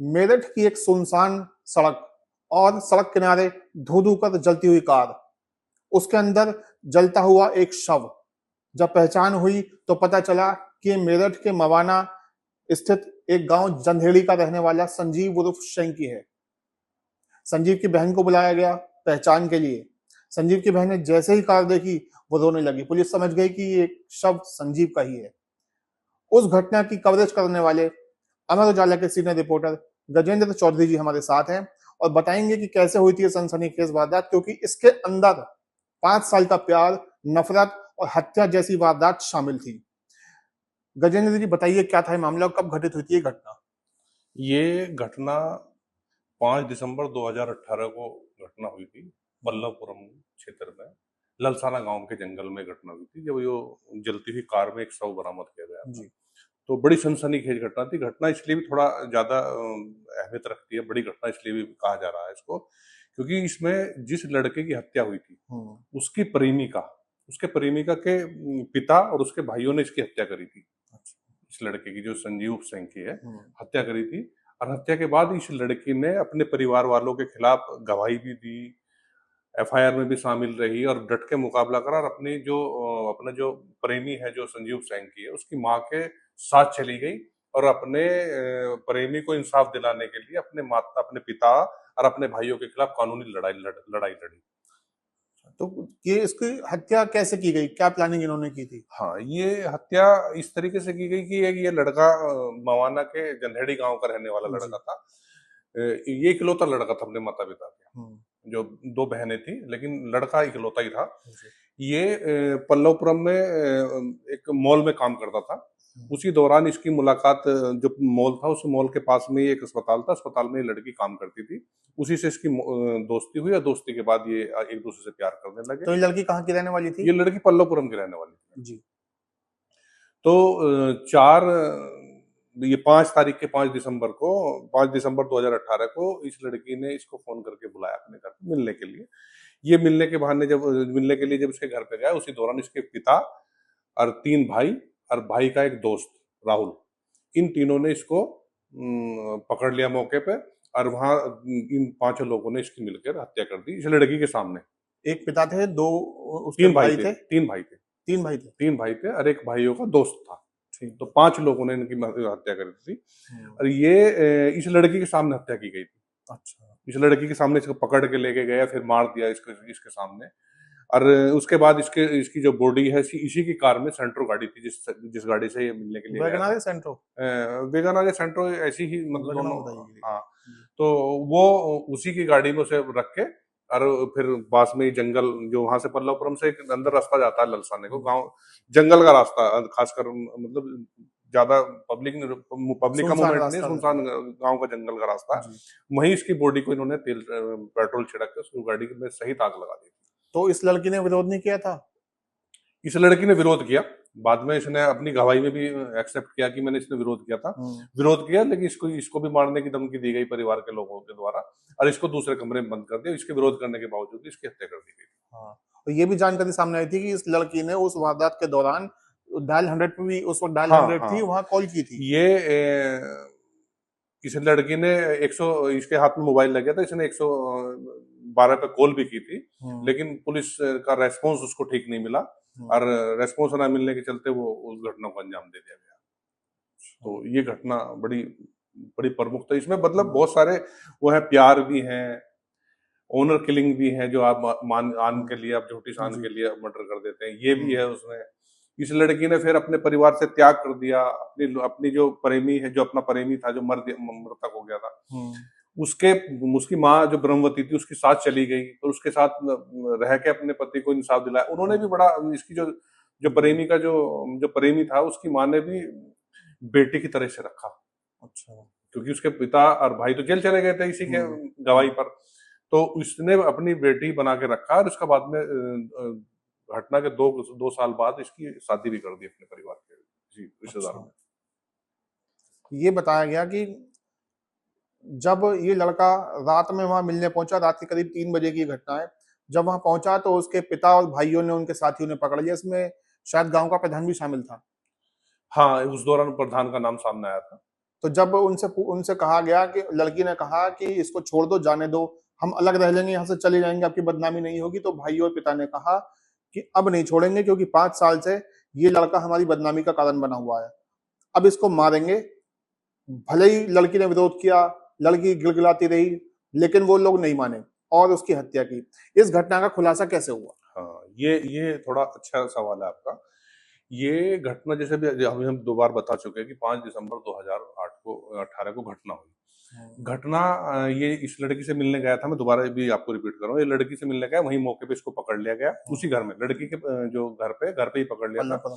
मेरठ की एक सुनसान सड़क और सड़क किनारे धू धू कर जलती हुई कार, उसके अंदर जलता हुआ एक शव। जब पहचान हुई तो पता चला कि मेरठ के मवाना स्थित एक गांव जंधेड़ी का रहने वाला संजीव उर्फ शंकी है। संजीव की बहन को बुलाया गया पहचान के लिए। संजीव की बहन ने जैसे ही कार देखी वो रोने लगी। पुलिस समझ गई कि ये शव संजीव का ही है। उस घटना की कवरेज करने वाले अमर उजाला के सीनियर रिपोर्टर गजेंद्र चौधरी जी हमारे साथ हैं और बताएंगे कि कैसे हुई थी ये सनसनीखेज वारदात, क्योंकि इसके अंदर 5 साल का प्यार, नफरत और हत्या जैसी वारदात शामिल थी। गजेंद्र जी बताइए क्या था ये मामला और कब घटित हुई थी ये घटना? ये घटना 5 दिसंबर 2018 को घटना हुई थी। बल्लभपुरम क्षेत्र में ललसाना गांव के जंगल में घटना हुई थी, जब यो जलती हुई कार में एक शव बरामद किया गया था। जी। तो बड़ी सनसनीखेज घटना थी। घटना इसलिए भी थोड़ा ज्यादा अहमियत रखती है, बड़ी घटना इसलिए भी कहा जा रहा है इसको, क्योंकि इसमें जिस लड़के की हत्या हुई थी उसकी प्रेमिका, उसके प्रेमिका के पिता और उसके भाइयों ने इसकी हत्या करी थी। इस लड़के की, जो संजीव सेंकी है, हत्या करी थी। और हत्या के बाद इस लड़की ने अपने परिवार वालों के खिलाफ गवाही भी दी, एफआईआर में भी शामिल रही और डट के मुकाबला करा, और अपना जो प्रेमी है, जो संजीव सेंकी है, उसकी माँ के साथ चली गई और अपने प्रेमी को इंसाफ दिलाने के लिए अपने पिता और अपने भाइयों के खिलाफ कानूनी लड़ाई लड़ी। तो ये इसकी हत्या कैसे की गई, क्या प्लानिंग इन्होंने की थी? हाँ, ये हत्या इस तरीके से की गई कि ये लड़का मवाना के जंधेड़ी गांव का रहने वाला लड़का था। ये इकलौता लड़का था अपने माता पिता के, जो 2 बहनें थी, लेकिन लड़का इकलौता ही था। ये पल्लवपुरम में एक मॉल में काम करता था। उसी दौरान इसकी मुलाकात, जो मॉल था उस मॉल के पास में ही एक अस्पताल था, अस्पताल में ये लड़की काम करती थी। उसी से इसकी दोस्ती हुई और दोस्ती के बाद ये एक दूसरे से प्यार करने लगे। तो ये लड़की कहाँ की रहने वाली थी? ये लड़की पल्लवपुरम की रहने वाली थी जी। तो 5 तारीख के 5 दिसंबर 2018 को इस लड़की ने इसको फोन करके बुलाया अपने घर मिलने के लिए। ये मिलने के बहाने मिलने के लिए जब इसके घर पे गया, उसी दौरान इसके पिता और 3 भाई और भाई का एक दोस्त राहुल, इन तीनों ने इसको पकड़ लिया मौके पे, और वहां इन 5 लोगों ने इसकी मिलकर हत्या कर दी इस लड़की के सामने। एक पिता थे, 2 उसके 3 भाई भाई थे, थे? 3 भाई थे, 3 भाई थे। 3 भाई थे और एक भाइयों का दोस्त था। तो 5 लोगों ने इनकी हत्या करी थी और ये इस लड़की के सामने हत्या की गई थी। अच्छा। इस लड़की के सामने इसको पकड़ के लेके गया, फिर मार दिया इसके सामने। और उसके बाद इसकी जो बॉडी है, इसी की कार में सेंट्रो गाड़ी थी, जिस गाड़ी से ये मिलने के लिए गया वैगन था। Are centres? वेगन आर या सेंट्रो, ऐसी ही मतलब वैगन दोनों। बताइए। हाँ, तो वो उसी की गाड़ी में उसे रख के, और फिर पास में ही जंगल, जो वहां से पल्लवपुरम से एक अंदर रास्ता जाता है ललसाने को, गांव जंगल का रास्ता, खासकर मतलब ज्यादा पब्लिक का सुनसान मूवमेंट नहीं, रास्ता था। सुनसान गांव का जंगल का रास्ता है। वहीं इसकी बॉडी को इन्होंने पेट्रोल छिड़क के उसकी गाड़ी में सहित आग लगा दी। तो इस लड़की ने विरोध नहीं किया था? इस लड़की ने विरोध किया, बाद में इसने अपनी गवाही में भी एक्सेप्ट किया कि मैंने इसने विरोध किया था। विरोध किया, लेकिन इसको भी मारने की धमकी दी गई परिवार के लोगों के द्वारा, और इसको दूसरे कमरे में बंद कर दिया। इसके विरोध करने के बावजूद इसकी हत्या कर दी गई। हाँ, तो ये भी जानकारी सामने आई थी कि इस लड़की ने उस वारदात के दौरान डायल 100 पे भी, उस वक्त डायल 100 थी, वहां कॉल की थी। ये इस लड़की ने 100, इसके हाथ में मोबाइल लग गया था, इसने 112 पे कॉल भी की थी, लेकिन पुलिस का रेस्पॉन्स उसको ठीक नहीं मिला, और रेस्पॉन्स ना मिलने के चलते वो उस घटना को अंजाम दे दिया गया। तो ये घटना बड़ी बड़ी प्रमुख था। इसमें मतलब बहुत सारे वो है, प्यार भी है, ऑनर किलिंग भी है, जो आप आन के लिए, आप झूठी शान के लिए मर्डर कर देते हैं, ये भी है उसमें। इस लड़की ने फिर अपने परिवार से त्याग कर दिया, अपनी जो प्रेमी है, जो अपना प्रेमी था, जो मृतक हो गया था, उसकी माँ जो ब्रह्मवती थी, उसके साथ चली गई, तो उसके साथ रह के अपने पति को इंसाफ दिलाया। उन्होंने भी बड़ा, इसकी जो प्रेमी का जो प्रेमी था, उसकी माँ ने भी बेटी की तरह से रखा। अच्छा। क्योंकि उसके पिता और भाई तो जेल चले गए थे इसी के गवाही पर, तो उसने अपनी बेटी बना के रखा, और उसका बाद में घटना के 2 साल बाद इसकी शादी भी कर दी अपने परिवार के रिश्तेदारों में। ये बताया गया कि जब ये लड़का रात में वहां मिलने पहुंचा, रात के करीब 3 बजे की घटना है, जब वहां पहुंचा तो उसके पिता और भाइयों ने, उनके साथियों ने पकड़ लिया। इसमें शायद गांव का प्रधान भी शामिल था। हाँ, उस दौरान प्रधान का नाम सामने आया था। तो जब उनसे उनसे कहा गया कि लड़की ने कहा कि इसको छोड़ दो, जाने दो, हम अलग रह लेंगे, यहाँ से चले जाएंगे, आपकी बदनामी नहीं होगी, तो भाई और पिता ने कहा कि अब नहीं छोड़ेंगे, क्योंकि 5 साल से ये लड़का हमारी बदनामी का कारण बना हुआ है, अब इसको मारेंगे। भले ही लड़की ने विरोध किया, लड़की गिड़गिड़ाती रही, लेकिन वो लोग नहीं माने और उसकी हत्या की। इस घटना का खुलासा कैसे हुआ? हाँ, ये थोड़ा अच्छा सवाल है आपका। ये घटना जैसे भी अभी हम 2 बार बता चुके हैं कि 5 दिसंबर 2008 को 18 को घटना हुई। घटना ये इस लड़की से मिलने गया था, मैं दोबारा भी आपको रिपीट कर रहा हूँ, ये लड़की से मिलने गया, वहीं मौके पे इसको पकड़ लिया गया, उसी घर में, लड़की के जो घर पे ही पकड़ लिया था।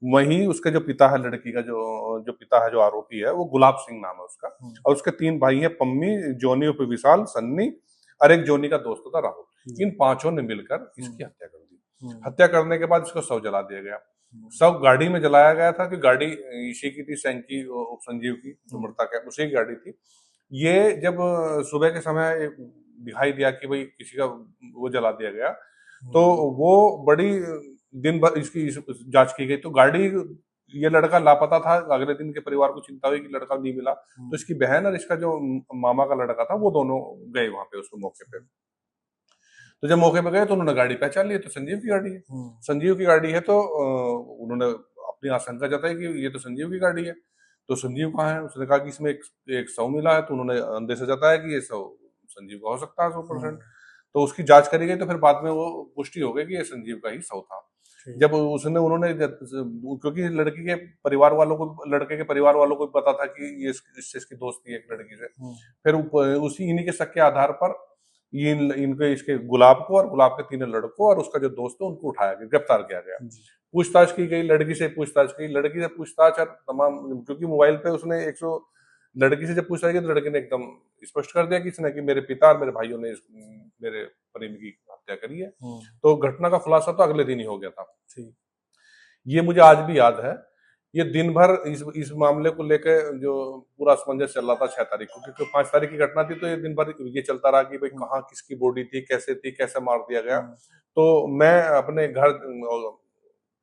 वहीं उसके जो पिता है, लड़की का जो पिता है, जो आरोपी है, वो गुलाब सिंह नाम है उसका, और उसके 3 भाई हैं, पम्मी, जॉनी उर्फ विशाल, सन्नी, और एक जॉनी का दोस्त था राहुल। इन 5 ने मिलकर इसकी हत्या कर दी। हत्या करने के बाद इसको शव जला दिया गया। शव गाड़ी में जलाया गया था कि गाड़ी इसी की थी, सैंकी संजीव की, जो मृतक है, उसी की गाड़ी थी। ये जब सुबह के समय दिखाई दिया कि भाई किसी का वो जला दिया गया, तो वो बड़ी दिन भर इसकी जांच की गई, तो गाड़ी, ये लड़का लापता था। अगले दिन के परिवार को चिंता हुई कि लड़का नहीं मिला, तो इसकी बहन और इसका जो मामा का लड़का था, वो दोनों गए वहां पे उसको मौके पे। तो जब मौके पे गए तो उन्होंने गाड़ी पहचान ली, तो संजीव की गाड़ी है। संजीव की गाड़ी है, तो उन्होंने अपनी आशंका जताई कि ये तो संजीव की गाड़ी है। तो संजीव कहाँ है? उसने कहा कि इसमें एक शव मिला है, तो उन्होंने अंदेशा जताया कि ये शव संजीव का हो सकता है 100%। तो उसकी जांच करी गई, तो फिर बाद में वो पुष्टि हो गई कि ये संजीव का ही शव था। जब उन्होंने क्योंकि लड़की के परिवार वालों को, लड़के के परिवार वालों को पता था कि ये इसकी दोस्ती है एक लड़की से, फिर उसी इन्हीं के शक के आधार पर इनके इसके गुलाब को और गुलाब के 3 लड़कों और उसका जो दोस्त है उनको उठाया गया, गिरफ्तार किया गया। पूछताछ की गई, लड़की से पूछताछ की, लड़की से पूछताछ और तमाम, क्योंकि मोबाइल पे उसने 100 लड़की से जब पूछताछ की तो लड़की ने एकदम स्पष्ट कर दिया कि इसने कि मेरे पिता और मेरे भाइयों ने मेरे प्रेमी की हत्या करी है। तो घटना का खुलासा तो अगले दिन ही हो गया था। ये मुझे आज भी याद है। ये दिन भर इस मामले को लेकर जो पूरा असमंजस चल रहा था 6 तारीख को, क्योंकि 5 तारीख की घटना थी, तो ये दिन भर ये चलता रहा कि भाई कहाँ किसकी बॉडी थी, कैसे मार दिया गया। तो मैं अपने घर,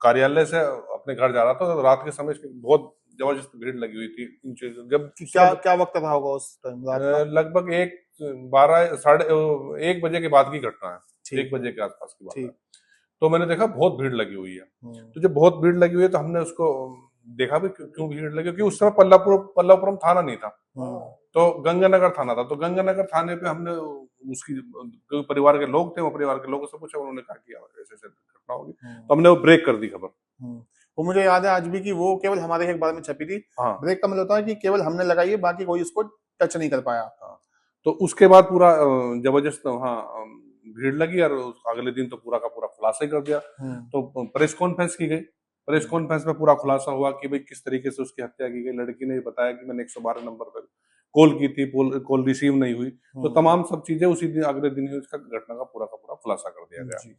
कार्यालय से अपने घर जा रहा था, तो रात के समय बहुत जबरदस्त भीड़ लगी हुई थी। जब क्या वक्त रहा होगा उस टाइम? लगभग 1 बजे के बाद की घटना है, 1 बजे के आसपास की बात है। तो मैंने देखा बहुत भीड़ लगी हुई है। तो जब बहुत भीड़ लगी हुई है तो हमने उसको देखा भी क्यों भीड़ लगी, क्योंकि उस समय पल्लापुरम थाना नहीं था, तो गंगानगर थाना था। तो गंगानगर थाने पे हमने उसकी परिवार के लोग थे, वो परिवार के लोगों से पूछा, उन्होंने कहा कि ऐसे ऐसे घटना होगी, तो हमने वो ब्रेक कर दी खबर। वो मुझे याद है आज भी कि वो केवल हमारे अखबार में छपी थी। ब्रेक का मतलब होता है कि केवल हमने लगाई है, बाकी कोई उसको टच नहीं कर पाया। तो उसके बाद पूरा जबरदस्त भीड़ लगी और अगले दिन तो पूरा का पूरा खुलासा ही कर दिया। तो प्रेस कॉन्फ्रेंस की गई, प्रेस कॉन्फ्रेंस में पूरा खुलासा हुआ कि भाई किस तरीके से उसकी हत्या की गई। लड़की ने बताया कि मैंने 112 नंबर पर कॉल की थी, कॉल रिसीव नहीं हुई। तो तमाम सब चीजें उसी दिन, अगले दिन ही उसका घटना का पूरा खुलासा कर दिया गया।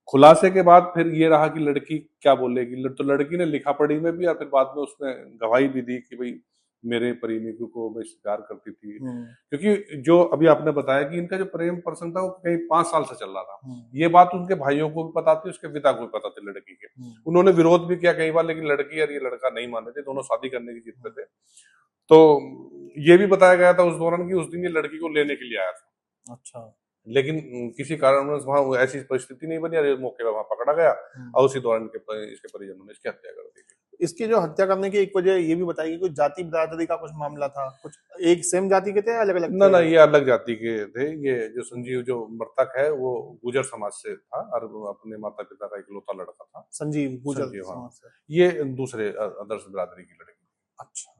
खुलासे के बाद फिर ये रहा कि लड़की क्या बोलेगी। तो लड़की ने लिखा पढ़ी में भी और फिर बाद में उसने गवाही भी दी कि भाई मेरे प्रेमिक को मैं प्यार करती थी। क्योंकि जो अभी आपने बताया कि इनका जो प्रेम प्रसंग था वो कई 5 साल से चल रहा था। ये बात उनके भाइयों को भी पता थी, उसके पिता को भी पता थी लड़की के। उन्होंने विरोध भी किया कई बार, लेकिन लड़की और ये लड़का नहीं मान रहे थे, दोनों शादी करने की जिद पे थे। तो ये भी बताया गया था उस दौरान कि उस दिन ये लड़की को लेने के लिए आया था। अच्छा। लेकिन किसी कारणवश वहां ऐसी परिस्थिति नहीं बनी और मौके पर वहां पकड़ा गया और उसी दौरान इसके परिजनों ने इसकी हत्या कर दी। इसकी जो हत्या करने की एक वजह ये भी बताई कि कुछ जाति बिरादरी का कुछ मामला था, कुछ एक सेम जाति के थे अलग अलग? ना, ये अलग जाति के थे। ये जो संजीव जो मृतक है वो गुजर समाज से था और अपने माता पिता का इकलौता लड़का था। संजीव गुजर समाज से। ये दूसरे आदर्श बिरादरी की लड़की। अच्छा।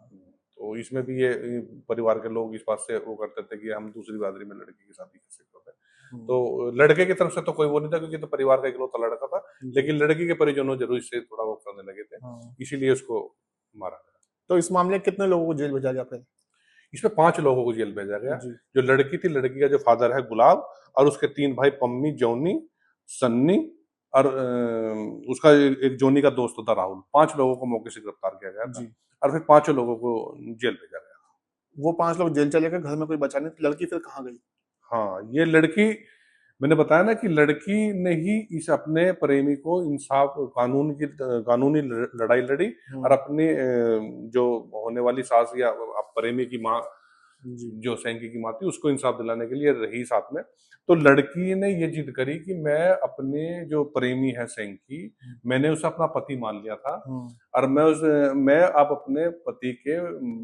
तो इसमें भी ये परिवार के लोग इस बात से वो करते थे कि हम दूसरी बिरादरी में लड़की की शादी कैसे करते हैं। तो लड़के की तरफ से तो कोई वो नहीं था, क्योंकि तो परिवार का इकलौता लड़का था, लेकिन लड़की के परिजनों जरूर इससे थोड़ा वो करने लगे थे, इसीलिए उसको मारा गया। तो इस मामले कितने लोगों को जेल भेजा गया फिर? इसमें 5 लोगों को जेल भेजा गया। जो लड़की थी, लड़की का जो फादर है गुलाब, और उसके 3 भाई पम्मी, जॉनी, सन्नी और उसका एक जॉनी का दोस्त था राहुल। 5 लोगों को मौके से गिरफ्तार किया गया था और फिर 5 लोगों को जेल भेजा गया। वो 5 लोग जेल चले गए, घर में कोई बचा नहीं। लड़की फिर कहाँ गई? हाँ, ये लड़की मैंने बताया ना कि लड़की ने ही इस अपने प्रेमी को इंसाफ कानूनी लड़ाई लड़ी और अपने जो होने वाली सास या प्रेमी की माँ, जो सेंकी की माँ थी, उसको इंसाफ दिलाने के लिए रही साथ में। तो लड़की ने ये जिद करी कि मैं अपने जो प्रेमी है सेंकी, मैंने उसे अपना पति मान लिया था और मैं अब अपने पति के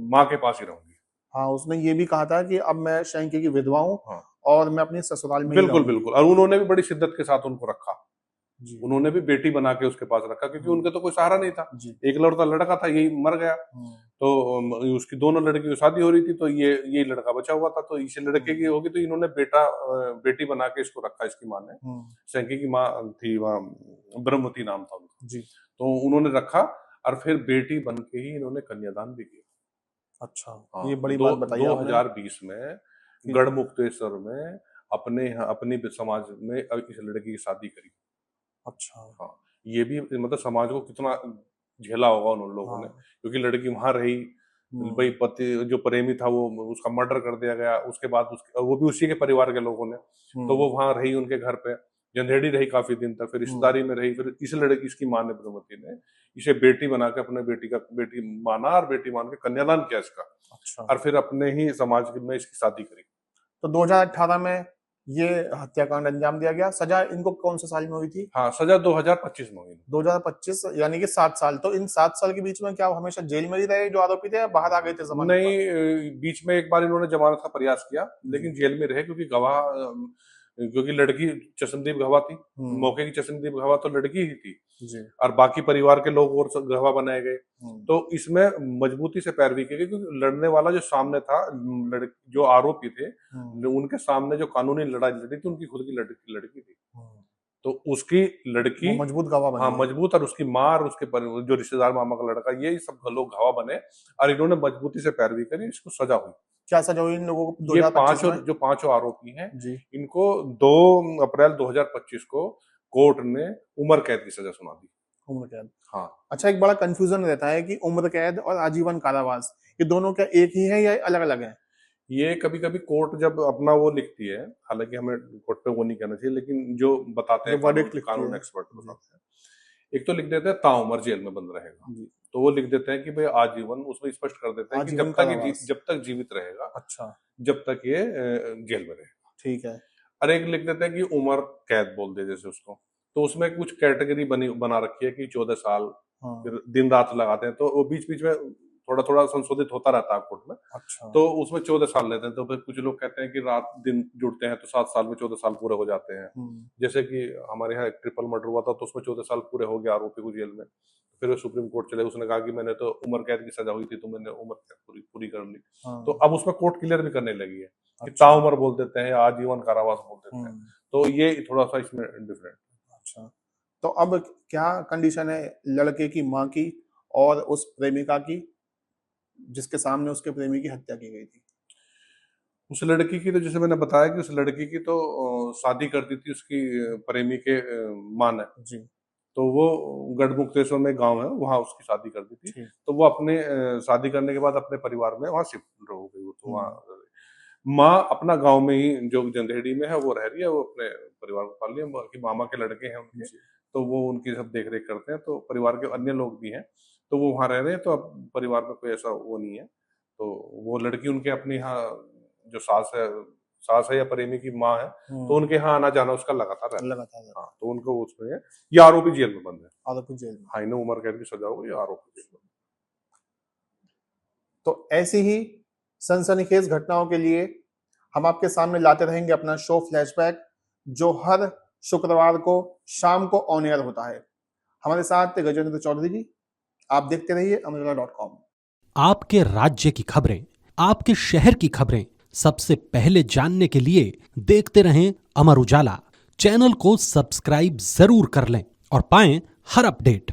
माँ के पास ही रहूंगी। हाँ, उसने ये भी कहा था कि अब मैं शेंकी की विधवा हूँ। हाँ, और मैं अपने ससुराल में ही बिल्कुल रहूंगी। बिल्कुल। और उन्होंने भी बड़ी शिद्दत के साथ उनको रखा। जी। उन्होंने भी बेटी बना के उसके पास रखा, क्योंकि उनके तो कोई सहारा नहीं था। जी। एक लड़का था, यही मर गया। तो उसकी दोनों लड़की की शादी हो रही थी, तो ये लड़का बचा हुआ था। तो इसे लड़के की होगी, तो इन्होंने बेटी बना के इसको रखा, इसकी माँ ने। सेंकी की माँ थी वहाँ, ब्रह्मवती नाम था उनका। जी। तो उन्होंने रखा और फिर बेटी बन के ही इन्होंने कन्यादान भी किया। अच्छा, हाँ, ये बड़ी बात बताई आपने। 2020 में गढ़मुक्तेश्वर में अपनी समाज में इस लड़की की शादी करी। अच्छा। हाँ, ये भी मतलब समाज को कितना झेला होगा उन लोगों ने, क्योंकि लड़की वहां रही, भाई पति जो प्रेमी था वो उसका मर्डर कर दिया गया, उसके बाद वो भी उसी के परिवार के लोगों ने। तो वो वहां रही उनके घर पे, जंधेड़ी रही काफी दिन तक, फिर रिश्तेदारी में रही। फिर इस लड़की, इसकी माँ ने, ब्रह्मवती ने इसे बेटी बना के अपने बेटी माना और बेटी मान के कन्यादान किया इसका। अच्छा। और फिर अपने ही समाज में इसकी शादी करी। तो 2018 में ये हत्याकांड अंजाम दिया गया। सजा इनको कौन से साल में हुई थी? हाँ, सजा 2025 में हुई। 2025, यानी कि 7 साल। तो इन 7 साल के बीच में क्या हमेशा जेल में ही रहे जो आरोपी थे, या बाहर आ गए थे जमानत पर? नहीं, बीच में एक बार इन्होंने जमानत का प्रयास किया, लेकिन जेल में रहे, क्योंकि लड़की चश्मदीद गवाह थी। मौके की चश्मदीद गवाह तो लड़की ही थी जी। और बाकी परिवार के लोग और गवाह बनाए गए। तो इसमें मजबूती से पैरवी की गई, क्योंकि लड़ने वाला जो सामने था, जो आरोपी थे, उनके सामने जो कानूनी लड़ाई लड़ी थी, उनकी खुद की लड़की थी। तो उसकी लड़की मजबूत गवाह बनी। हाँ, मजबूत, और उसकी माँ और उसके जो रिश्तेदार, मामा का लड़का, ये सब लोग गवाह बने और इन्होंने मजबूती से पैरवी करी। इसको सजा हुई। क्या सजा हुई इन लोगों को? ये 2025 में? जो पांचों आरोपी हैं जी। इनको 2 अप्रैल 2025 को कोर्ट ने उम्र कैद की सजा सुना दी। उम्र कैद। हाँ। अच्छा, एक बड़ा कंफ्यूजन रहता है कि उम्र कैद और आजीवन कारावास, ये दोनों क्या एक ही है या अलग अलग है? ये कभी कभी कोर्ट जब अपना वो लिखती है, हालांकि हमें कोर्ट पे वो नहीं कहना चाहिए, लेकिन जो बताते हैं कानून एक्सपर्ट बताते हैं, एक तो लिख देते हैं ताउम्र जेल में बंद रहेगा। तो वो लिख देते हैं कि भाई आजीवन, उसमें स्पष्ट कर देते हैं कि जब तक जीवित रहेगा। अच्छा। जब तक ये जेल में रहेगा। ठीक है। और एक लिख देते हैं कि उम्र कैद बोल दे जैसे उसको, तो उसमें कुछ कैटेगरी बना रखी है कि 14 साल, फिर दिन रात लगाते हैं, तो वो बीच बीच में थोड़ा थोड़ा संशोधित होता रहता है कोर्ट में। अच्छा। तो उसमें 14 साल लेते हैं। तो फिर कुछ लोग कहते हैं कि रात दिन जुड़ते हैं तो 7 साल में 14 साल पूरे हो जाते हैं। जैसे कि हमारे यहाँ एक ट्रिपल मर्डर हुआ था, तो उसमें 14 साल पूरे हो गए आरोपी को जेल में। फिर वो सुप्रीम कोर्ट चले, उसने कहा कि मैंने तो उम्र कैद की सजा हुई थी, तो मैंने उम्र कैद पूरी कर ली। तो अब उसमें कोर्ट क्लियर भी करने लगी है कि ताउम्र बोल देते हैं, आजीवन कारावास बोल देते हैं। तो ये थोड़ा सा इसमें डिफरेंट। अच्छा। तो अब क्या कंडीशन है लड़के की माँ की और उस प्रेमिका की जिसके सामने उसके प्रेमी की हत्या की गई थी? उस लड़की की तो जैसे मैंने बताया कि उस लड़की की तो शादी कर दी थी उसकी प्रेमी के माँ ने। जी। तो वो गढ़मुक्तेश्वर में गांव है, वहां उसकी शादी कर दी थी। तो वो अपने शादी करने के बाद अपने परिवार में वहां शिफ्ट हो गई। तो वहाँ माँ अपना गांव में ही, जो जंधेड़ी में है, वो रह रही है। वो अपने परिवार को पाल लिया, बाकी मामा के लड़के हैं उनके, तो वो उनकी सब देख रेख करते हैं। तो परिवार के अन्य लोग भी हैं, तो वो वहां रह रहे हैं। तो अब परिवार में कोई ऐसा वो नहीं है। तो वो लड़की उनके अपने यहाँ जो सास है या प्रेमी की माँ है, तो उनके यहाँ आना जाना उसका लगातार है। हाँ, तो उनको उसमें है। ये आरोपी जेल में बंद है। आरोपी जेल में? हाँ, इन्हें उम्र कैद की सजा होगी, आरोपी जेल में। तो ऐसी ही सनसनीखेज घटनाओं के लिए हम आपके सामने लाते रहेंगे अपना शो फ्लैशबैक, जो हर शुक्रवार को शाम को ऑन एयर होता है। हमारे साथ गजेंद्र चौधरी जी। आप देखते रहिए अमरेला.com। आपके राज्य की खबरें, आपके शहर की खबरें सबसे पहले जानने के लिए देखते रहें अमर उजाला। चैनल को सब्सक्राइब जरूर कर लें और पाएं हर अपडेट।